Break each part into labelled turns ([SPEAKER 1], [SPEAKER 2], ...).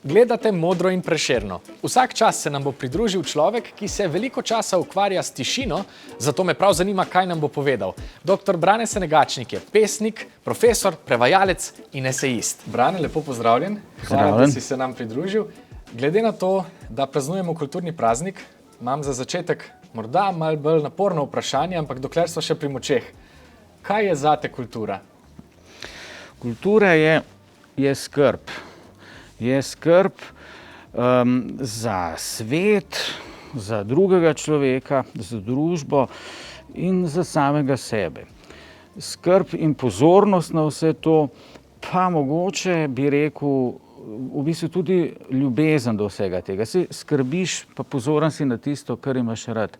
[SPEAKER 1] Gledate Modro in Prešerno. Vsak čas se nam bo pridružil človek, ki se veliko časa ukvarja s tišino, zato me prav zanima, kaj nam bo povedal. Dr. Brane Senegačnik je pesnik, profesor, prevajalec in esejist. Brane, lepo pozdravljen. Hvala, da si se nam pridružil. Glede na to, da praznujemo kulturni praznik, imam za začetek morda malo bolj naporno vprašanje, ampak dokler so še pri močeh. Kaj je zate kultura?
[SPEAKER 2] Kultura je skrb. Je skrb za svet, za drugega človeka, za družbo in za samega sebe. Skrb in pozornost na vse to, pa mogoče bi rekel, v bistvu tudi ljubezen do vsega tega. Si skrbiš, pa pozoren si na tisto, kar imaš rad.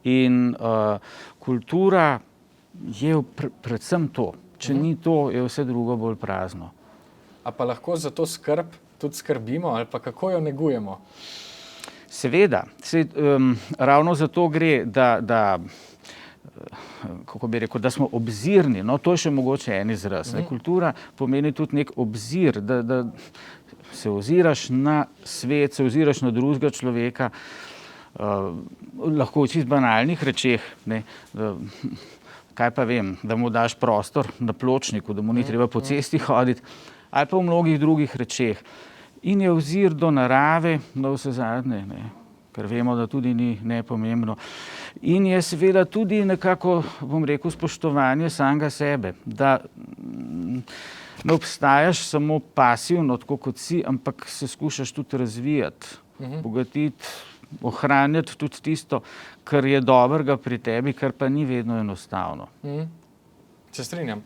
[SPEAKER 2] In kultura je predvsem to. Če ni to, je vse drugo bolj prazno.
[SPEAKER 1] A pa lahko za to skrb tudi skrbimo ali pa kako jo negujemo?
[SPEAKER 2] Seveda. Ravno zato gre, kako bi rekel, da smo obzirni. No, to je še mogoče en izraz. Kultura pomeni tudi nek obzir, da se oziraš na svet, se oziraš na drugega človeka, lahko v čisto banalnih rečeh, ne, kaj pa vem, da mu daš prostor na pločniku, da mu ni treba po cesti hoditi, ali pa v mnogih drugih rečeh. In je ozir do narave, na vse zadnje, ker vemo, da tudi ni nepomembno. In je seveda tudi nekako, bom rekel, spoštovanje samega sebe, da ne obstajaš samo pasivno, tako kot si, ampak se skušaš tudi razvijati, bogatiti, ohranjati tudi tisto, kar je dobrega pri tebi, kar pa ni vedno enostavno.
[SPEAKER 1] Se strinjam.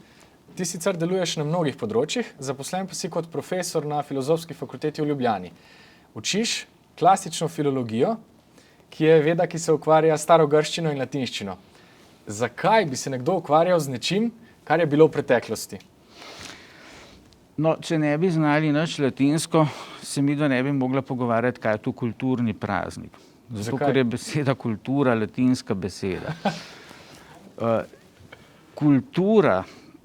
[SPEAKER 1] Ti sicer deluješ na mnogih področjih, zaposlen pa si kot profesor na Filozofski fakulteti v Ljubljani. Učiš klasično filologijo, ki je veda, ki se ukvarja s starogrščino in latinščino. Zakaj bi se nekdo ukvarjal z nečim, kar je bilo v preteklosti?
[SPEAKER 2] No, če ne bi znali nič latinsko, se midva ne bi mogla pogovarjati, kaj je tu kulturni praznik. Zato, ker je beseda kultura latinska beseda. Kultura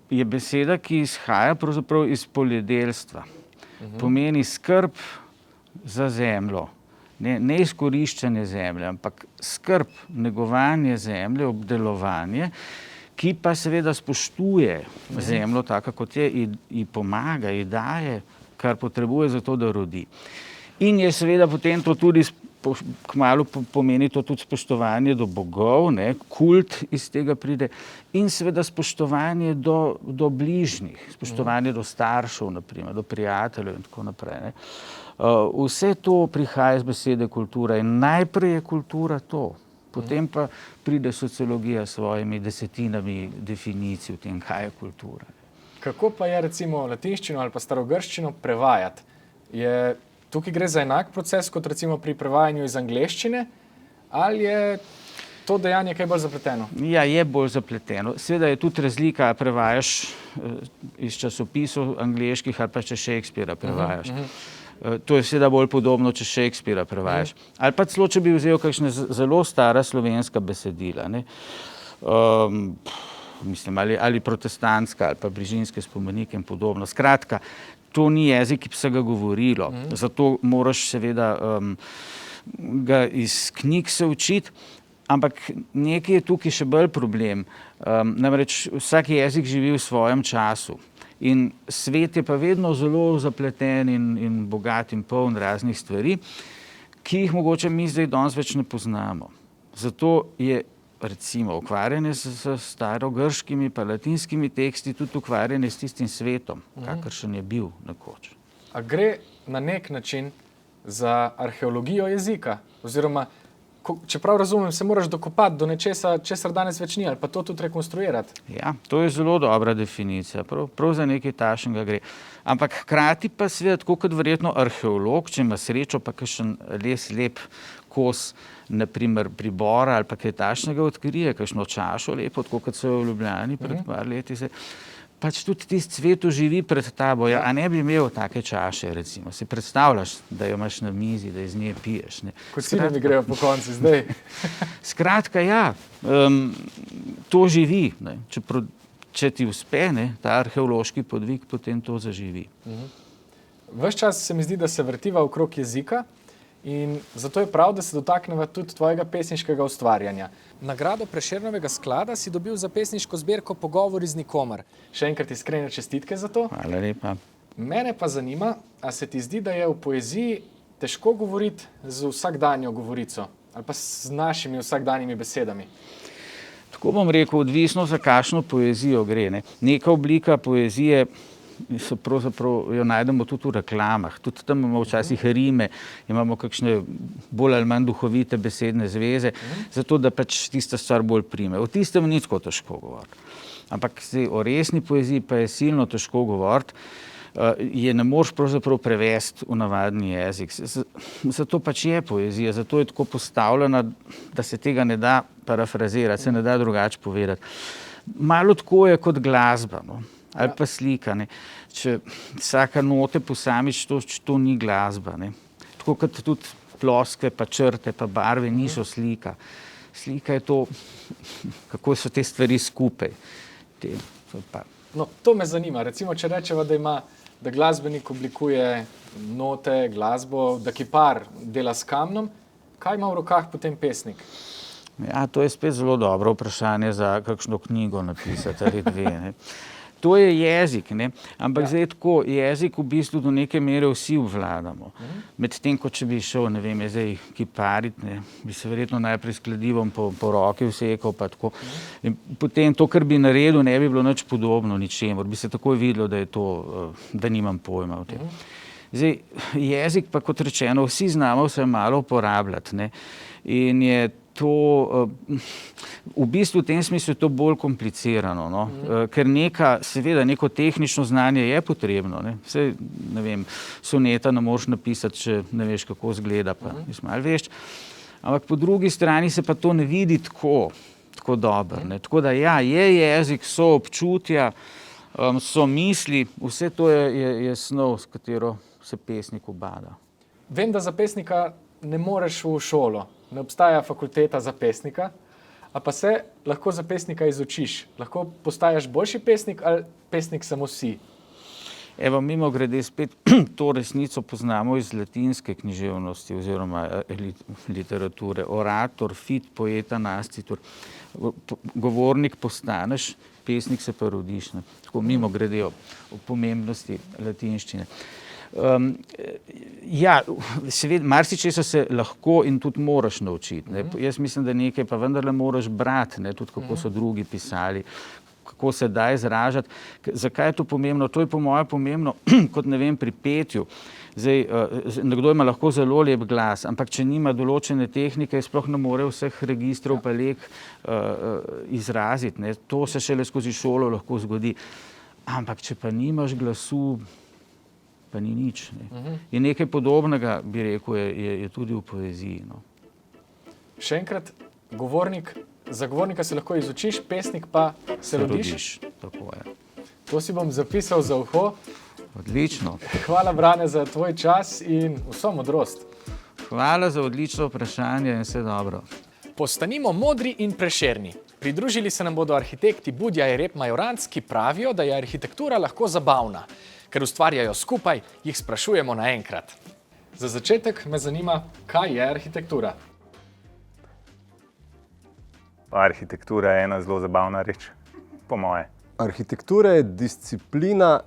[SPEAKER 2] je beseda, ki izhaja pravzaprav iz poljedelstva. Pomeni skrb za zemljo. Ne izkoriščanje zemlje, ampak skrb, negovanje zemlje, obdelovanje, ki pa seveda spoštuje zemljo taka, kot je, ji pomaga, ji daje, kar potrebuje za to, da rodi. In je seveda potem to tudi kmalu pomeni to tudi spoštovanje do bogov, kult iz tega pride, in seveda spoštovanje do bližnjih, spoštovanje do staršev, naprimer, do prijateljev in tako naprej. Vse to prihaja iz besede kultura in najprej je kultura to, potem pa pride sociologija s svojimi desetinami definicij o tem, kaj je kultura.
[SPEAKER 1] Kako pa je recimo latinščino ali pa starogrščino prevajati? Tukaj gre za enak proces, kot recimo pri prevajanju iz angleščine, ali je to dejanje kaj bolj zapleteno?
[SPEAKER 2] Ja, je bolj zapleteno. Seveda je tudi razlika, prevajaš iz časopisov angleških ali pa če Shakespearea prevajaš. To je seveda bolj podobno, če Shakespearea prevajaš. Ali pa celo, če bi vzel kakšne zelo stara slovenska besedila, mislim, ali protestantska, ali pa Brižinske spomenike in podobno. Skratka, to ni jezik, ki bi se ga govorilo. Zato moraš seveda ga iz knjig se učiti, ampak nekaj je tukaj še bolj problem. Namreč vsak jezik živi v svojem času in svet je pa vedno zelo zapleten in bogat in poln raznih stvari, ki jih mogoče mi zdaj danes več ne poznamo. Zato je recimo ukvarjanje s starogrškimi pa latinskimi teksti tudi ukvarjanje s tistim svetom, kakršen je bil nekoč.
[SPEAKER 1] A gre na nek način za arheologijo jezika? Oziroma, čeprav razumem, se moraš dokopati do nečesa, česar danes več ni, ali pa to tudi rekonstruirati?
[SPEAKER 2] Ja, to je zelo dobra definicija. Prav za nekaj takšnega gre. Ampak hkrati pa seveda, tako kot verjetno arheolog, če ima srečo, pa kakšen lep kos, naprimer pribora ali pa kaj takšnega odkrije, kakšno čašo lepo, tako kot so v Ljubljani pred par leti se, pač tudi tisti cvet živi pred tabo. A ne bi imel take čaše, recimo. Si predstavljaš, da jo imaš na mizi, da iz nje piješ.
[SPEAKER 1] Kot sine mi grejo po konci zdaj.
[SPEAKER 2] Skratka, ja, to živi. Če ti uspe, ta arheološki podvig, potem to zaživi.
[SPEAKER 1] Ves čas se mi zdi, da se vrtiva okrog jezika in zato je prav, da se dotakneva tudi tvojega pesniškega ustvarjanja. Nagrado Prešernovega sklada si dobil za pesniško zbirko Pogovori z nikomer. Še enkrat iskrene čestitke za to.
[SPEAKER 2] Hvala lepa.
[SPEAKER 1] Mene pa zanima, a se ti zdi, da je v poeziji težko govoriti z vsakdanjo govorico ali pa z našimi vsakdanjimi besedami?
[SPEAKER 2] Tako bom rekel, odvisno za kakšno poezijo gre. Ne. Neka oblika poezije pravzaprav jo najdemo tudi v reklamah. Tudi tam imamo včasih rime, imamo kakšne bolj ali manj duhovite besedne zveze, zato da pač tista stvar bolj prime. O tistem ni tako težko govoriti. Ampak o resni poeziji pa je silno težko govoriti. Je ne moreš pravzaprav prevesti v navadni jezik. Zato pač je poezija, zato je tako postavljena, da se tega ne da parafrazirati, se ne da drugače povedati. Malo tako je kot glasba, no? Ali pa slika. Ne? Če vsaka note posamično, to ni glasba. Ne? Tako kot tudi ploskve, pa črte, pa barve niso slika. Slika je to, kako so te stvari skupaj.
[SPEAKER 1] No, to me zanima. Recimo, če rečeva, da glasbenik oblikuje note, glasbo, da kipar dela s kamnom, kaj ima v rokah potem pesnik?
[SPEAKER 2] Ja, to je spet zelo dobro vprašanje za kakšno knjigo napisati ali dve. Ne. To je jezik, ne? Ampak zdaj tako, jezik v bistvu do neke mere vsi obvladamo. Medtem, ko če bi šel, ne vem, zdaj kipariti, ne, bi se verjetno najprej s kladivom po roki vsekal, pa tako. In potem to, kar bi naredil, ne bi bilo nič podobno ničemur. Bi se takoj videlo, da je to, da nimam pojma o tem. Zdaj, jezik pa, kot rečeno, vsi znamo se malo uporabljati, ne? In je to, v bistvu v tem smislu je to bolj komplicirano, no? Ker seveda neko tehnično znanje je potrebno, ne? Vse, ne vem, soneta ne moreš napisati, če ne veš, kako izgleda, pa malo veš. Ampak po drugi strani se pa to ne vidi tako dobro, ne? Tako da ja, je jezik, so občutja, so misli, vse to je snov, s katero se pesnik ubada.
[SPEAKER 1] Vem, da za pesnika ne moreš v šolo, ne obstaja fakulteta za pesnika, a pa se lahko za pesnika izučiš. Lahko postajaš boljši pesnik ali pesnik samo si?
[SPEAKER 2] Evo, mimogrede spet to resnico poznamo iz latinske književnosti oziroma literature. Orator, fit, poeta, nascitur. Govornik postaneš, pesnik se pa rodiš. Ne? Tako mimogrede o pomembnosti latinščine. Ja, seveda, marsičesa se lahko in tudi moraš naučiti. Ne? Jaz mislim, da nekaj pa vendarle moraš brati, ne? Tudi kako so drugi pisali, kako se da izražati. Zakaj je to pomembno? To je po moje pomembno, kot ne vem, pri petju. Zdaj, nekdo ima lahko zelo lep glas, ampak če nima določene tehnike, sploh ne more vseh registrov pa lek izraziti. Ne? To se šele skozi šolo lahko zgodi. Ampak če pa nimaš glasu, pa ni nič. Ne. In nekaj podobnega, bi rekel, je tudi v poeziji. No.
[SPEAKER 1] Še enkrat, za govornika se lahko izučiš, pesnik pa se rodiš.
[SPEAKER 2] Tako je.
[SPEAKER 1] To si bom zapisal za uho.
[SPEAKER 2] Odlično.
[SPEAKER 1] Hvala, Brane, za tvoj čas in vso modrost.
[SPEAKER 2] Hvala za odlično vprašanje in vse dobro.
[SPEAKER 1] Postanimo modri in prešerni. Pridružili se nam bodo arhitekti Budja in Rep Majoranc, ki pravijo, da je arhitektura lahko zabavna. Ker ustvarjajo skupaj, jih sprašujemo naenkrat. Za začetek me zanima, kaj je arhitektura?
[SPEAKER 3] Arhitektura je ena zelo zabavna reč, po moje.
[SPEAKER 4] Arhitektura je disciplina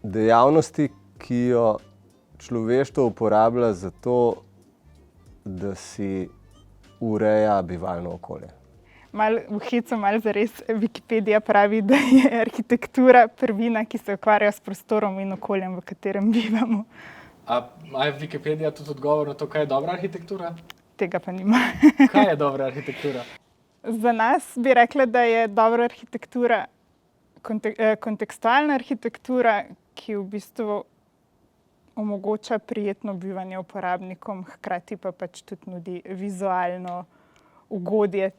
[SPEAKER 4] dejavnosti, ki jo človeštvo uporablja za to, da si ureja bivalno okolje.
[SPEAKER 5] V hecu malo zares Wikipedija pravi, da je arhitektura prvina, ki se ukvarja s prostorom in okoljem, v katerem bivamo.
[SPEAKER 1] A je Wikipedija tudi odgovor na to, kaj je dobra arhitektura?
[SPEAKER 5] Tega pa nima.
[SPEAKER 1] Kaj je dobra arhitektura?
[SPEAKER 5] Za nas bi rekla, da je dobra arhitektura kontekstualna arhitektura, ki v bistvu omogoča prijetno bivanje uporabnikom, hkrati pa pač tudi nudi vizualno ugodje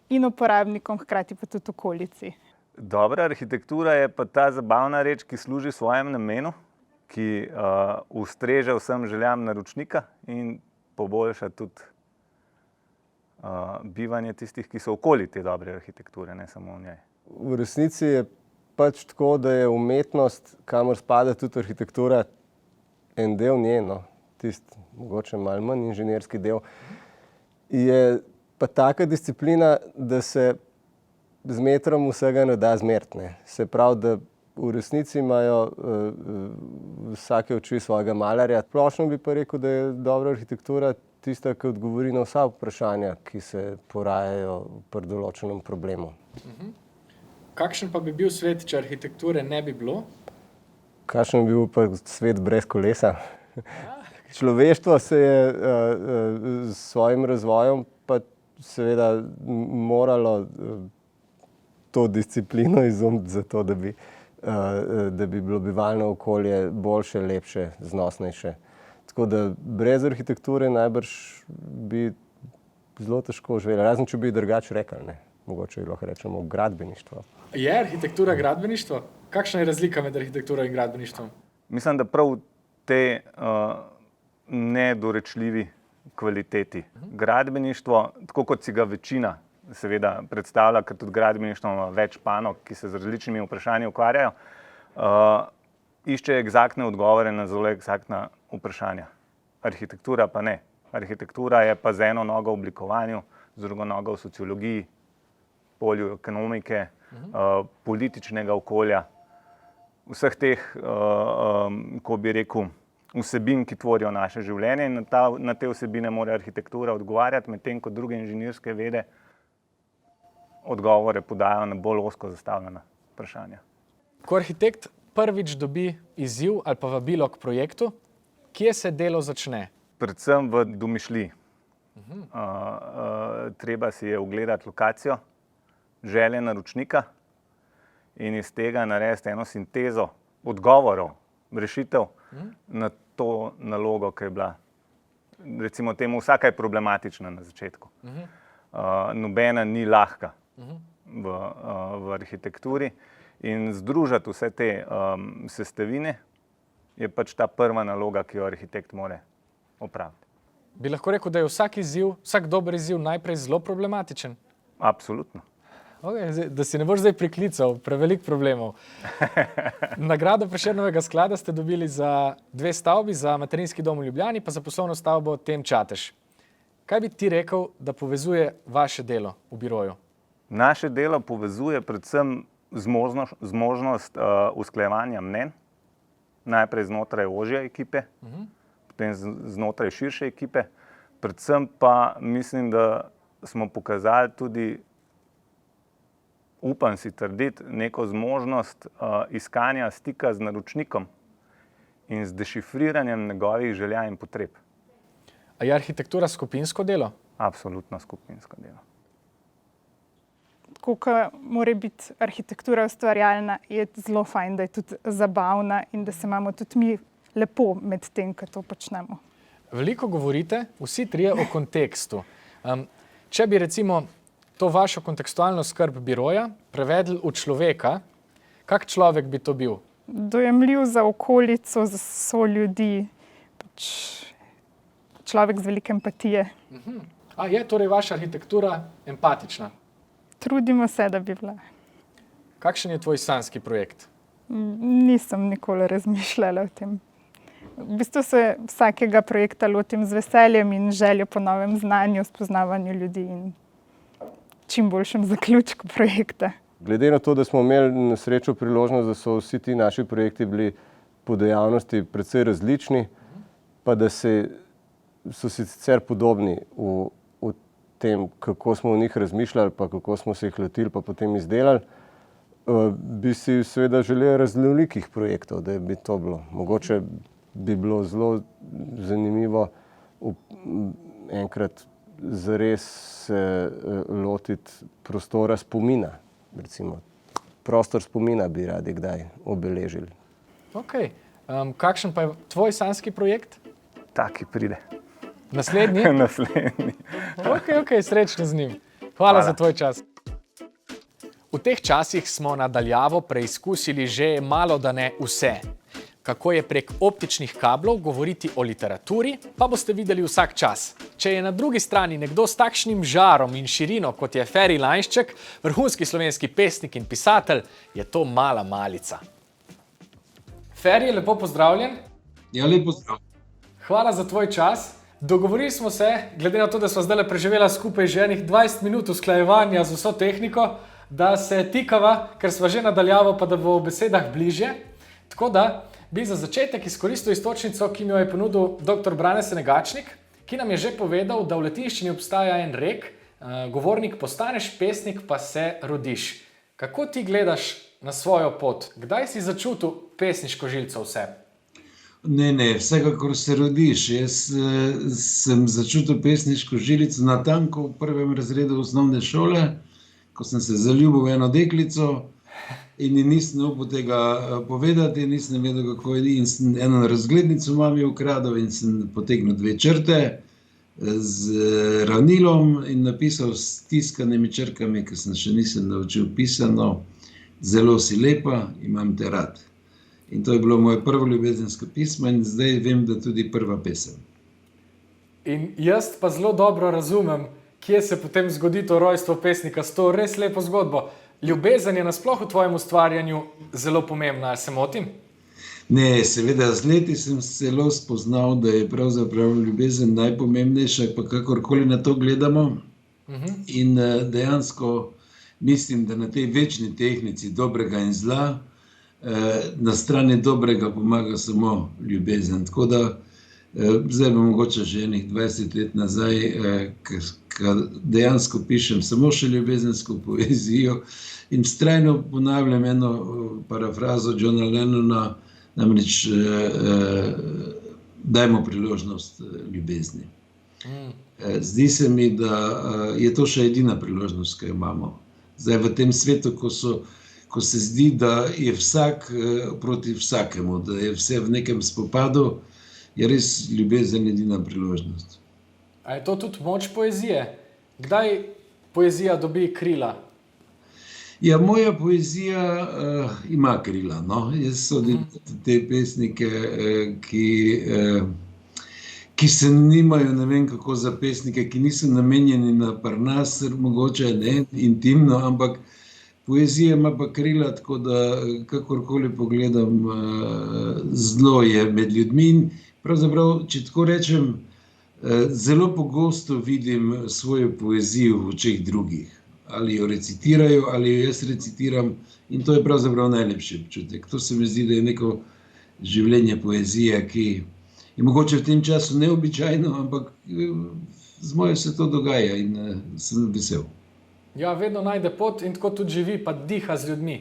[SPEAKER 5] in uporabnikom, hkrati pa tudi okolici.
[SPEAKER 3] Dobra arhitektura je pa ta zabavna reč, ki služi svojem namenu, ki ustreže vsem željam naročnika in poboljša tudi bivanje tistih, ki so okoli te dobre arhitekture, ne samo v njej.
[SPEAKER 4] V resnici je pač tako, da je umetnost, kamor spada tudi arhitektura, en del njeno, tisti mogoče malo manj inženirski del, je pa taka disciplina, da se z metrom vsega ne da zmeriti, ne. Se pravi, da v resnici imajo vsake oči svojega malarja. Splošno bi pa rekel, da je dobra arhitektura tista, ki odgovori na vsa vprašanja, ki se porajajo pri določenem problemu.
[SPEAKER 1] Kakšen pa bi bil svet, če arhitekture ne bi bilo?
[SPEAKER 4] Kakšen bi bil pa svet brez kolesa? Človeštvo se je s svojim razvojem pa seveda moralo to disciplino izumiti zato, da bi bilo bivalno okolje boljše, lepše, znosnejše. Tako da brez arhitekture najbrž bi zelo težko živeli, razen če bi drugače rekli, ne. Mogoče lahko rečemo gradbeništvo.
[SPEAKER 1] Je arhitektura gradbeništvo? Kakšna je razlika med arhitekturo in gradbeništvom?
[SPEAKER 3] Mislim, da prav te nedorečljivi kvaliteti. Gradbeništvo, tako kot si ga večina seveda predstavlja, ker tudi gradbeništvo ima več panog, ki se z različnimi vprašanji ukvarjajo, išče eksaktne odgovore na zelo eksaktna vprašanja. Arhitektura pa ne. Arhitektura je pa z eno nogo v oblikovanju, z drugo nogo v sociologiji, polju ekonomike, političnega okolja, vseh teh, ko bi rekel, vsebin, ki tvorijo naše življenje, in na te vsebine mora arhitektura odgovarjati, medtem ko druge inženirske vede odgovore podajo na bolj ozko zastavljena vprašanja.
[SPEAKER 1] Ko arhitekt prvič dobi izziv ali pa vabilo k projektu, kje se delo začne?
[SPEAKER 3] Predvsem v domišljiji. Treba si je ogledati lokacijo, želje naročnika in iz tega narediti eno sintezo odgovorov, rešitev na to nalogo, ki je bila, recimo temu, vsaka je problematična na začetku. Nobena ni lahka v arhitekturi in združiti vse te sestavine je pač ta prva naloga, ki jo arhitekt mora opraviti.
[SPEAKER 1] Bi lahko rekel, da je vsak dober izziv najprej zelo problematičen?
[SPEAKER 3] Absolutno.
[SPEAKER 1] Okay, da si ne boš zdaj priklical, prevelik problemov. Nagrado Prešernovega sklada ste dobili za 2 stavbi, za materinski dom v Ljubljani, pa za poslovno stavbo Tem Čatež. Kaj bi ti rekel, da povezuje vaše delo v biroju?
[SPEAKER 3] Naše delo povezuje predvsem zmožnost usklajevanja mnenj, najprej znotraj ožje ekipe, potem znotraj širše ekipe. Predvsem pa mislim, da smo pokazali tudi, upam si trditi, neko zmožnost iskanja stika z naročnikom in z dešifriranjem njegovih želja in potreb.
[SPEAKER 1] A je arhitektura skupinsko delo?
[SPEAKER 3] Absolutno skupinsko delo.
[SPEAKER 5] Ko mora biti arhitektura ustvarjalna, je zelo fajn, da je tudi zabavna in da se imamo tudi mi lepo med tem, ko to počnemo.
[SPEAKER 1] Veliko govorite, vsi trije, o kontekstu. Če bi recimo to vašo kontekstualno skrb biroja prevedli v človeka, kak človek bi to bil?
[SPEAKER 5] Dojemljiv za okolico, za soljudi, človek z veliko empatije.
[SPEAKER 1] A je torej vaša arhitektura empatična?
[SPEAKER 5] Trudimo se, da bi bila.
[SPEAKER 1] Kakšen je tvoj sanjski projekt?
[SPEAKER 5] Nisem nikoli razmišljala o tem. V bistvu se vsakega projekta lotim z veseljem in željo po novem znanju, spoznavanju ljudi in čim boljšem zaključku projekta.
[SPEAKER 4] Glede na to, da smo imeli na srečo priložnost, da so vsi ti naši projekti bili po dejavnosti precej različni, pa da so sicer podobni v tem, kako smo o njih razmišljali, pa kako smo se jih lotili, pa potem izdelali, bi si seveda želeli raznolikih projektov, da bi to bilo. Mogoče bi bilo zelo zanimivo enkrat zares se lotiti prostora spomina. Recimo, prostor spomina bi radi kdaj obeležili.
[SPEAKER 1] Ok. Kakšen pa je tvoj sanjski projekt?
[SPEAKER 3] Taki pride.
[SPEAKER 1] Naslednji?
[SPEAKER 3] Naslednji.
[SPEAKER 1] Ok, srečno z njim. Hvala za tvoj čas. V teh časih smo nadaljavo preizkusili že malo da ne vse. Kako je prek optičnih kablov govoriti o literaturi, pa boste videli vsak čas. Če je na drugi strani nekdo s takšnim žarom in širino, kot je Feri Lainšček, vrhunski slovenski pesnik in pisatelj, je to mala malica. Feri, lepo pozdravljen.
[SPEAKER 6] Ja, lepo zdrav.
[SPEAKER 1] Hvala za tvoj čas. Dogovorili smo se, glede na to, da smo zdaj preživela skupaj že enih 20 minut usklajevanja z vso tehniko, da se tikava, ker sva že nadaljavo, pa da bo v besedah bližje. Tako da bi za začetek izkoristil istočnico, ki mi jo je ponudil dr. Brane Senegačnik, ki nam je že povedal, da v latinščini obstaja en rek, govornik postaneš pesnik, pa se rodiš. Kako ti gledaš na svojo pot? Kdaj si začutil pesniško žilico v sebi?
[SPEAKER 6] Ne, vsekakor se rodiš. Jaz sem začutil pesniško žilico natanko v 1. razredu osnovne šole, ko sem se zaljubil v eno deklico in ji nisem upal tega povedati, nisem vedel, kako je, in sem eno razglednico mami ukradel in sem potegnil 2 črte z ravnilom in napisal s tiskanimi črkami, ker sem še nisem naučil pisano: zelo si lepa, imam te rad. In to je bilo moje prvo ljubezensko pismo in zdaj vem, da tudi prva pesem.
[SPEAKER 1] In jaz pa zelo dobro razumem, kje se potem zgodi to rojstvo pesnika s to res lepo zgodbo. Ljubezen je nasploh v tvojem ustvarjanju zelo pomembna, ali se motim?
[SPEAKER 6] Ne, seveda, z leti sem celo spoznal, da je pravzaprav ljubezen najpomembnejša, pa kakorkoli na to gledamo. In dejansko mislim, da na tej večni tehnici dobrega in zla, na strani dobrega pomaga samo ljubezen. Tako da zdaj bom mogoče že enih 20 let nazaj, ker dejansko pišem samo še ljubezensko poezijo in vztrajno ponavljam eno parafrazo Johna Lennona, namreč dajmo priložnost ljubezni. Zdi se mi, da je to še edina priložnost, ki jo imamo. Zdaj v tem svetu, ko se zdi, da je vsak proti vsakemu, da je vse v nekem spopadu, je res ljubezen edina priložnost.
[SPEAKER 1] A je to tudi moč poezije? Kdaj poezija dobi krila?
[SPEAKER 6] Ja, moja poezija ima krila. No? Jaz sodim te pesnike, ki se nimajo, ne vem kako, za pesnike, ki niso namenjeni na Parnas, mogoče ne intimno, ampak poezija ima pa krila, tako da kakorkoli pogledam, zelo je med ljudmi. Pravzaprav, če tako rečem, zelo pogosto vidim svojo poezijo v očeh drugih. Ali jo recitirajo, ali jo jaz recitiram, in to je pravzaprav najlepši občutek. To se mi zdi, da je neko življenje poezije, ki je mogoče v tem času neobičajno, ampak z mojo se to dogaja in sem vesel.
[SPEAKER 1] Ja, vedno najde pot in tako tudi živi, pa diha z ljudmi.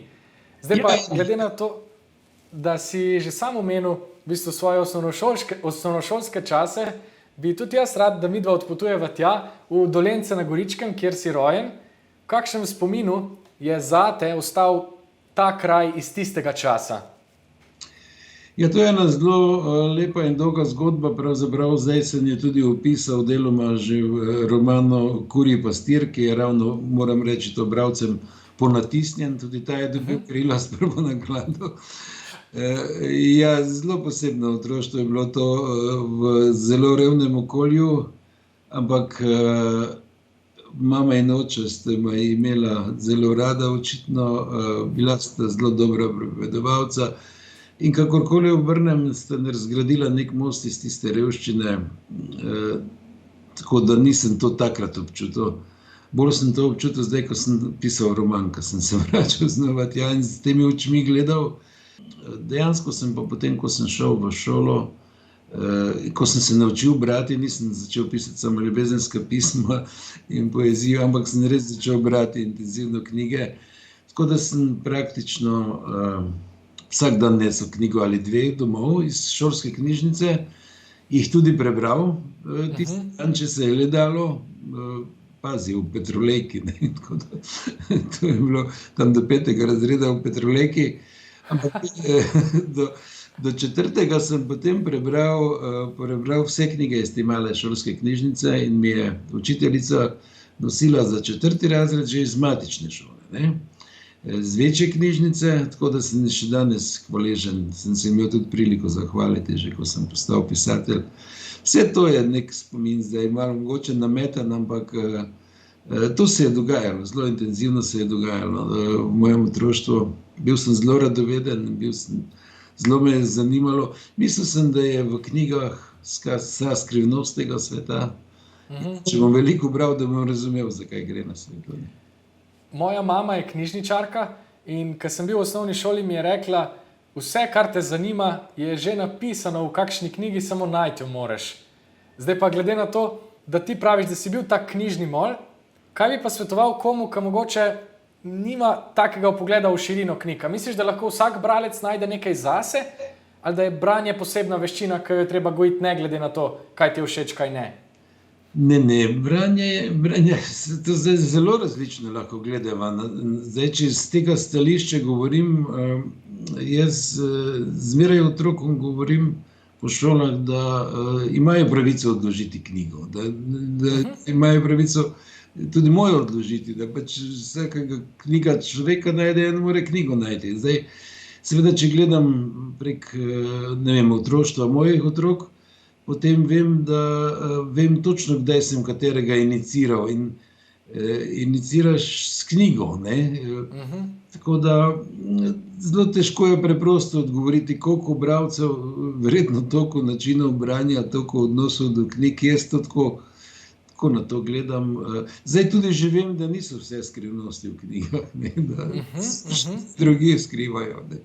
[SPEAKER 1] Zdaj pa, glede na to, da si že sam omenil v bistvu svoje osnovnošolske čase, bi tudi jaz rad, da midva odpotujeva tja, v Dolence na Goričkem, kjer si rojen. V kakšnem spominu je zate ostal ta kraj iz tistega časa?
[SPEAKER 6] Ja, to je ena zelo lepa in dolga zgodba, pravzaprav zdaj sem jo tudi opisal deloma že v romanu Kurji pastir, ki je ravno, moram reči, to bralcem ponatisnjen, tudi ta je dobil krila s prvo naklado. Ja, zelo posebno otroštvo je bilo to v zelo revnem okolju, ampak mama in oče sta me imela zelo rada, očitno, bila sta zelo dobra pripovedovalca. In kakorkoli obrnem, sta razgradila nek most iz tiste revščine, tako da nisem to takrat občutil. Bolj sem to občutil zdaj, ko sem pisal roman, ko sem se vračal znova tja in s temi očmi gledal. Dejansko sem pa potem, ko sem šel v šolo, ko sem se naučil brati, nisem začel pisati samo ljubezenska pisma in poezijo, ampak sem res začel brati intenzivno knjige. Tako da sem praktično vsak dan nesel knjigo ali 2 domov iz šolske knjižnice, jih tudi prebral, tisti dan, če se je le dalo, pazi, v Petrolejki. Tako da, to je bilo tam do 5. razreda v Petrolejki. Ampak do 4. sem potem prebral vse knjige iz te male šolske knjižnice in mi je učiteljica nosila za 4. razred že iz matične šole, ne? Z večje knjižnice, tako da sem še danes hvaležen, sem se imel tudi priliko zahvaliti, že ko sem postal pisatelj. Vse to je nek spomin, zdaj malo mogoče nametan, ampak to se je dogajalo, zelo intenzivno se je dogajalo v mojem otroštvu. Bil sem zelo radoveden, bil sem zelo me je zanimalo. Mislil sem, da je v knjigah vsa skrivnost tega sveta. Če bom veliko bral, da bom razumel, zakaj gre na svetu.
[SPEAKER 1] Moja mama je knjižničarka in ko sem bil v osnovni šoli, mi je rekla, vse, kar te zanima, je že napisano v kakšni knjigi, samo najti jo moraš. Zdaj pa glede na to, da ti praviš, da si bil tak knjižni mol, kaj bi pa svetoval komu, ki mogoče nima takega vpogleda v širino knjig? Misliš, da lahko vsak bralec najde nekaj zase, ali da je branje posebna veščina, ki jo je treba gojiti ne glede na to, kaj ti je všeč, kaj ne?
[SPEAKER 6] Ne, branje, to zdaj zelo različno lahko gledava. Zdaj, če z tega stališča govorim, jaz zmeraj otrokom govorim po šolah, da imajo pravico odložiti knjigo, da imajo pravico tudi mojo odložiti, da pač vsakega knjiga človeka najde, ne more knjigo najti. Zdaj, seveda, če gledam prek, ne vem, otroštva mojih otrok, potem vem točno, kdaj sem katerega iniciral in iniciraš s knjigo, ne. Tako da zelo težko je preprosto odgovoriti, koliko bralcev, verjetno toliko načinov branja, toliko odnosov do knjig, jaz to tako na to gledam. Zdaj tudi že vem, da niso vse skrivnosti v knjigah, ne, da drugi skrivajo, ne.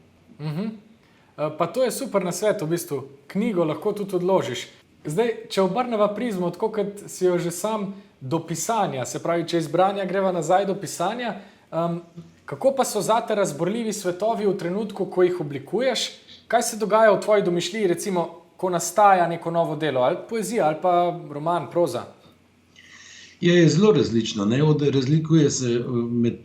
[SPEAKER 1] Pa to je super nasvet, v bistvu. Knjigo lahko tudi odložiš. Zdaj, če obrneva prizmo, tako kot si jo že sam do pisanja, se pravi, če iz branja greva nazaj do pisanja, kako pa so zate razborljivi svetovi v trenutku, ko jih oblikuješ? Kaj se dogaja v tvoji domišljiji, recimo, ko nastaja neko novo delo, ali poezija, ali pa roman, proza?
[SPEAKER 6] Je zelo različno, ne? Razlikuje se od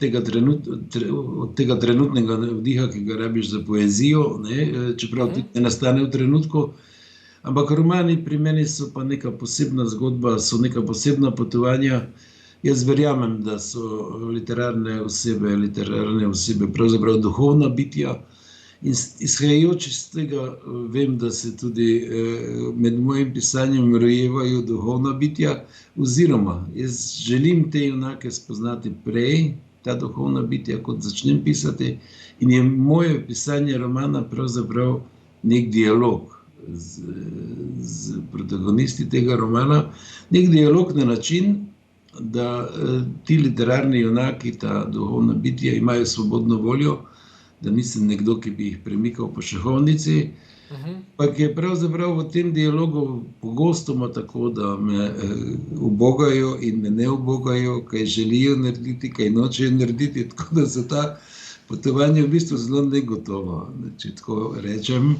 [SPEAKER 6] tega trenutnega vdiha, ki ga rabiš za poezijo, ne? Čeprav tudi ne nastane v trenutku, ampak romani pri meni so pa neka posebna zgodba, so neka posebna potovanja. Jaz verjamem, da so literarne osebe pravzaprav duhovna bitja, in izhajajoč iz tega vem, da se tudi med mojim pisanjem rojevajo duhovna bitja, oziroma jaz želim te junake spoznati prej, ta duhovna bitja, kot začnem pisati, in je moje pisanje romana pravzaprav nek dialog z protagonisti tega romana, nek dialog na način, da ti literarni junaki, ta duhovna bitja, imajo svobodno voljo, da nisem nekdo, ki bi jih premikal po šahovnici, ampak je pravzaprav v tem dialogu pogostoma tako, da me ubogajo in me ne ubogajo, kaj želijo narediti, kaj nočejo narediti, tako da so ta potovanja v bistvu zelo negotova, če tako rečem.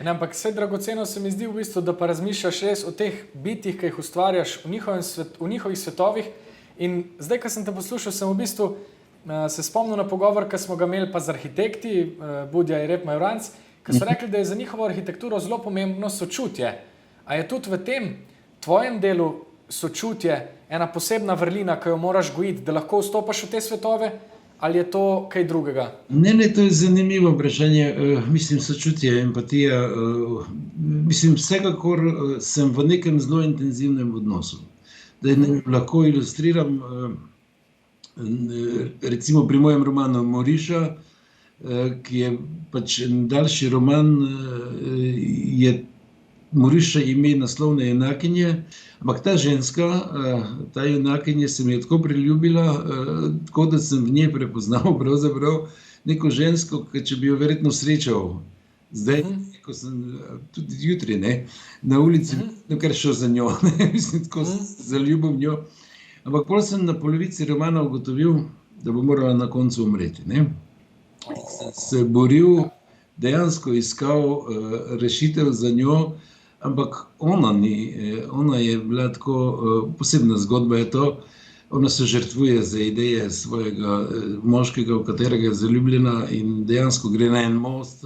[SPEAKER 1] Ampak vse dragoceno se mi zdi v bistvu, da pa razmišljaš res o teh bitjih, ki jih ustvarjaš v njihovih svetovih. In zdaj, ko sem te poslušal, sem v bistvu se spomnil na pogovor, ki smo ga imeli pa z arhitekti, Budja in Rep Majoranc, ki so rekli, da je za njihovo arhitekturo zelo pomembno sočutje. A je tudi v tem tvojem delu sočutje ena posebna vrlina, ki jo moraš gojiti, da lahko vstopaš v te svetove, ali je to kaj drugega?
[SPEAKER 6] Ne, to je zanimivo vprašanje. Mislim, sočutje, empatija. Mislim, vsekakor sem v nekem zelo intenzivnem odnosu. Da lahko ilustriram, recimo pri mojem romanu Moriša, ki je pač daljši roman, je Moriša ime naslovne junakinje, ampak ta ženska, ta junakinja se mi je tako priljubila, tako da sem v njej prepoznal pravzaprav neko žensko, če bi jo verjetno srečal zdaj, ko sem tudi jutri, ne, na ulici, kar šel za njo, ne, mislim, tako zaljubil v njo. Ampak potem sem na polovici romana ugotovil, da bo morala na koncu umreti, ne. Sem se boril, dejansko iskal rešitev za njo, ampak ona je bila tako, posebna zgodba je to, ona se žrtvuje za ideje svojega moškega, v katerega je zaljubljena, in dejansko gre na en most,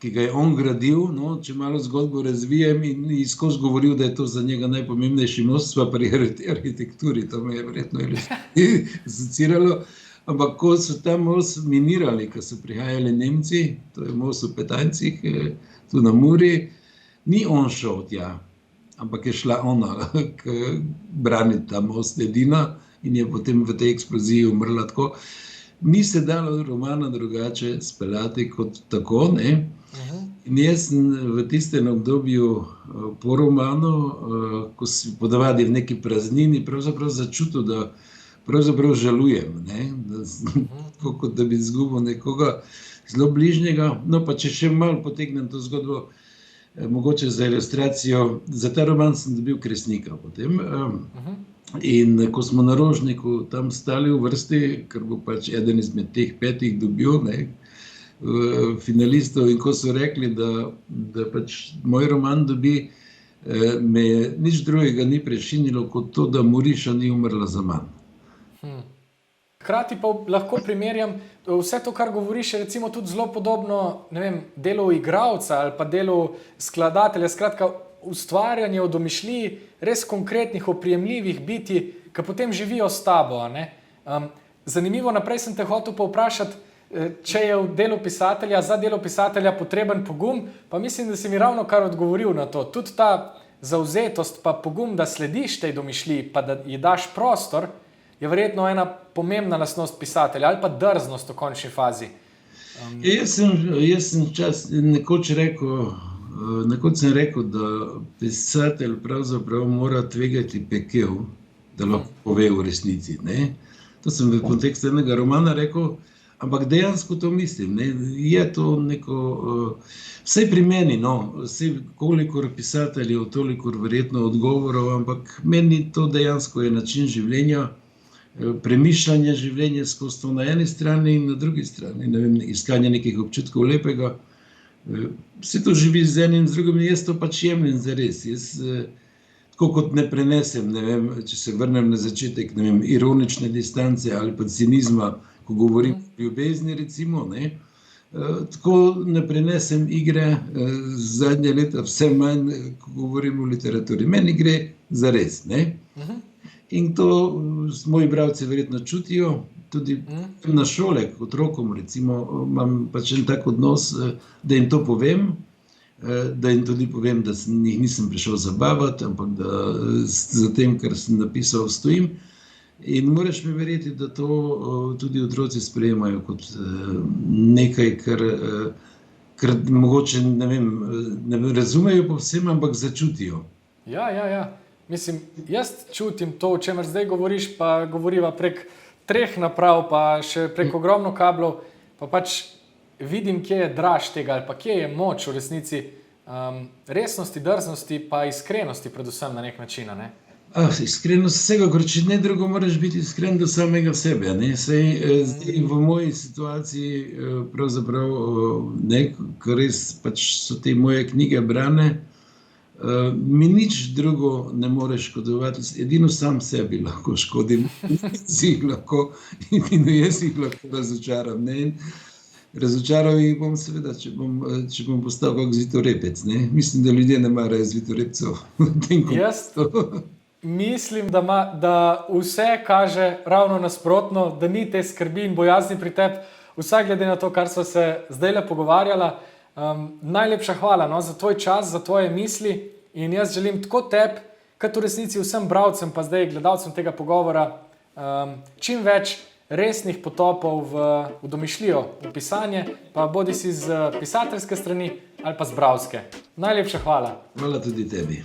[SPEAKER 6] ki ga je on gradil, no, če malo zgodbo razvijem, in skozi govoril, da je to za njega najpomembnejši most, sva pri arhitekturi, to me je verjetno asociiralo. Ampak ko so ta most minirali, ko so prihajali Nemci, to je most v Petancih, tu na Muri, ni on šel tja, ampak je šla ona braniti ta most edina in je potem v tej eksploziji umrla tako. ni se dalo romana drugače speljati kot tako, ne. In jaz sem v tistem obdobju po romanu, ko si ponavadi v neki praznini, pravzaprav začutil, da pravzaprav žalujem, ne, tako kot da bi izgubil nekoga zelo bližnjega. No, pa če še malo potegnem to zgodbo, mogoče za ilustracijo, za ta roman sem dobil Kresnika potem. In ko smo na Rožniku tam stali v vrsti, ker bo pač eden izmed teh 5 dobil, ne, finalistov, in ko so rekli, da pač moj roman dobi, me je nič drugega ni prešinilo kot to, da Moriša ni umrla za manj.
[SPEAKER 1] Hkrati pa lahko primerjam, vse to, kar govoriš, je recimo tudi zelo podobno, ne vem, delu igralca ali pa delu skladatelja, skratka ustvarjanje v domišljiji res konkretnih, oprijemljivih bitij, ki potem živijo s tabo, a ne. Zanimivo, naprej sem te hotel povprašati, če je v delu pisatelja, za delo pisatelja potreben pogum, pa mislim, da si mi ravno kar odgovoril na to. Tudi ta zavzetost pa pogum, da slediš tej domišljiji, pa da ji daš prostor, je verjetno ena pomembna lastnost pisatelja ali pa drznost v končni fazi.
[SPEAKER 6] Jaz sem nekoč sem rekel, da pisatelj pravzaprav mora tvegati pekel, da lahko pove v resnici, ne. To sem v kontekstu enega romana rekel, ampak dejansko to mislim, ne. Je to neko, vsaj pri meni, no, vsaj kolikor pisateljev, tolikor verjetno odgovorov, ampak meni to dejansko je način življenja, premišljanje življenja skozi to na eni strani in na drugi strani, ne vem, iskanje nekih občutkov lepega. Vse to živi z enim, z drugim, jaz to pač jemljem zares. Jaz tako kot ne prenesem, ne vem, če se vrnem na začetek, ne vem, ironične distance ali pa cinizma, ko govorim o ljubezni, recimo, ne, tako ne prenesem igre zadnje leta vse manj, ko govorim o literaturi. Meni gre zares, ne. In to moji bralci verjetno čutijo, tudi na šole, k otrokom recimo, imam pač en tak odnos, da jim to povem, da jim tudi povem, da jih nisem prišel zabavati, ampak da za tem, kar sem napisal, stojim. In moraš mi verjeti, da to tudi otroci sprejemajo kot nekaj, kar mogoče, ne vem, ne razumejo povsem, ampak začutijo.
[SPEAKER 1] Ja. Mislim, jaz čutim to, o čemer zdaj govoriš, pa govoriva prek 3 naprav, pa še prek ogromno kablov, pa pač vidim, kje je draž tega, ali pa kje je moč v resnici resnosti, drznosti, pa iskrenosti predvsem na nek način, ne?
[SPEAKER 6] Iskrenost vsekakor, če ne drugo, moraš biti iskren do samega sebe, ne. Saj zdaj v moji situaciji pravzaprav, ne, ko res pač so te moje knjige brane, mi nič drugo ne more škodovati, edino sam sebi lahko škodim, si jih lahko, in jaz jih lahko razočaram, ne. Razočaral jih bom seveda, če bom postal kak zvitorepec, ne. Mislim, da ljudje ne marajo zvitorepcev v tem kontekstu.
[SPEAKER 1] Mislim, da vse kaže ravno nasprotno, da ni te skrbi in bojazni pri tebi, vsaj glede na to, kar sva se zdajle pogovarjala. Najlepša hvala, no, za tvoj čas, za tvoje misli, in jaz želim tako tebi, kot v resnici vsem bralcem, pa zdaj gledalcem tega pogovora, čim več resnih potopov v domišljijo, v pisanje, pa bodisi z pisateljske strani ali pa z bralske. Najlepša hvala.
[SPEAKER 6] Hvala tudi tebi.